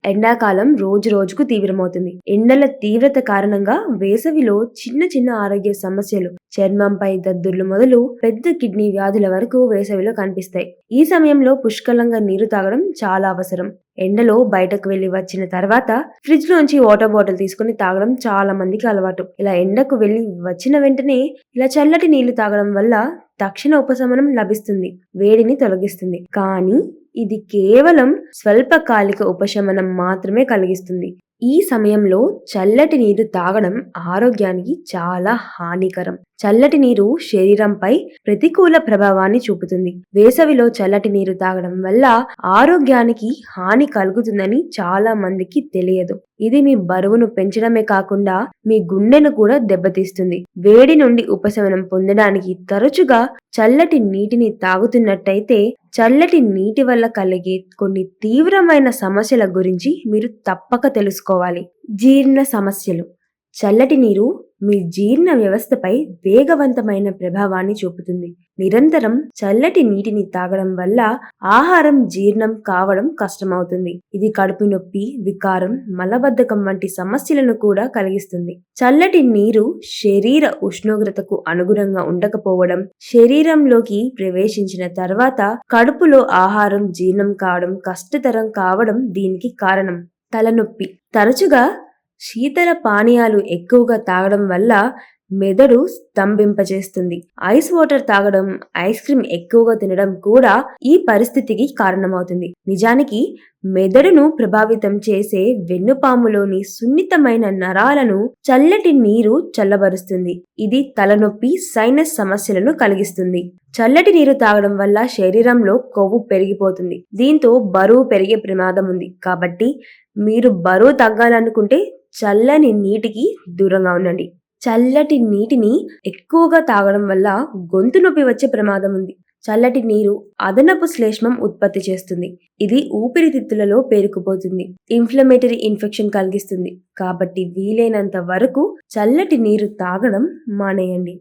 ఎండాకాలం రోజు రోజుకు తీవ్రమవుతుంది. ఎండల తీవ్రత కారణంగా వేసవిలో చిన్న చిన్న ఆరోగ్య సమస్యలు, చర్మంపై దద్దుర్లు మొదలు పెద్ద కిడ్నీ వ్యాధుల వరకు వేసవిలో కనిపిస్తాయి. ఈ సమయంలో పుష్కలంగా నీరు తాగడం చాలా అవసరం. ఎండలో బయటకు వెళ్లి వచ్చిన తర్వాత ఫ్రిడ్జ్ లోంచి వాటర్ బాటిల్ తీసుకుని తాగడం చాలా మందికి అలవాటు. ఇలా ఎండకు వెళ్లి వచ్చిన వెంటనే ఇలా చల్లటి నీళ్లు తాగడం వల్ల తక్షణ ఉపశమనం లభిస్తుంది, వేడిని తొలగిస్తుంది. కానీ ఇది కేవలం స్వల్పకాలిక ఉపశమనం మాత్రమే కలిగిస్తుంది. ఈ సమయంలో చల్లటి నీరు తాగడం ఆరోగ్యానికి చాలా హానికరం. చల్లటి నీరు శరీరంపై ప్రతికూల ప్రభావాన్ని చూపుతుంది. వేసవిలో చల్లటి నీరు తాగడం వల్ల ఆరోగ్యానికి హాని కలుగుతుందని చాలా మందికి తెలియదు. ఇది మీ బరువును పెంచడమే కాకుండా మీ గుండెను కూడా దెబ్బతీస్తుంది. వేడి నుండి ఉపశమనం పొందడానికి తరచుగా చల్లటి నీటిని తాగుతున్నట్టయితే చల్లటి నీటి వల్ల కలిగే కొన్ని తీవ్రమైన సమస్యల గురించి మీరు తప్పక తెలుసుకోవాలి. జీర్ణ సమస్యలు. చల్లటి నీరు మీ జీర్ణ వ్యవస్థపై వేగవంతమైన ప్రభావాన్ని చూపుతుంది. నిరంతరం చల్లటి నీటిని తాగడం వల్ల ఆహారం జీర్ణం కావడం కష్టమవుతుంది. ఇది కడుపు నొప్పి, వికారం, మలబద్ధకం వంటి సమస్యలను కూడా కలిగిస్తుంది. చల్లటి నీరు శరీర ఉష్ణోగ్రతకు అనుగుణంగా ఉండకపోవడం, శరీరంలోకి ప్రవేశించిన తర్వాత కడుపులో ఆహారం జీర్ణం కావడం కష్టతరం కావడం దీనికి కారణం. తలనొప్పి. తరచుగా శీతల పానీయాలు ఎక్కువగా తాగడం వల్ల మెదడు స్తంభింపజేస్తుంది. ఐస్ వాటర్ తాగడం, ఐస్ క్రీమ్ ఎక్కువగా తినడం కూడా ఈ పరిస్థితికి కారణమవుతుంది. నిజానికి మెదడును ప్రభావితం చేసే వెన్నుపాములోని సున్నితమైన నరాలను చల్లటి నీరు చల్లబరుస్తుంది. ఇది తలనొప్పి, సైనస్ సమస్యలను కలిగిస్తుంది. చల్లటి నీరు తాగడం వల్ల శరీరంలో కొవ్వు పెరిగిపోతుంది. దీంతో బరువు పెరిగే ప్రమాదం ఉంది. కాబట్టి మీరు బరువు తగ్గాలనుకుంటే చల్లని నీటికి దూరంగా ఉండండి. చల్లటి నీటిని ఎక్కువగా తాగడం వల్ల గొంతు నొప్పి వచ్చే ప్రమాదం ఉంది. చల్లటి నీరు అదనపు శ్లేష్మం ఉత్పత్తి చేస్తుంది. ఇది ఊపిరితిత్తులలో పేరుకుపోతుంది, ఇన్ఫ్లమేటరీ ఇన్ఫెక్షన్ కలిగిస్తుంది. కాబట్టి వీలైనంత వరకు చల్లటి నీరు తాగడం మానేయండి.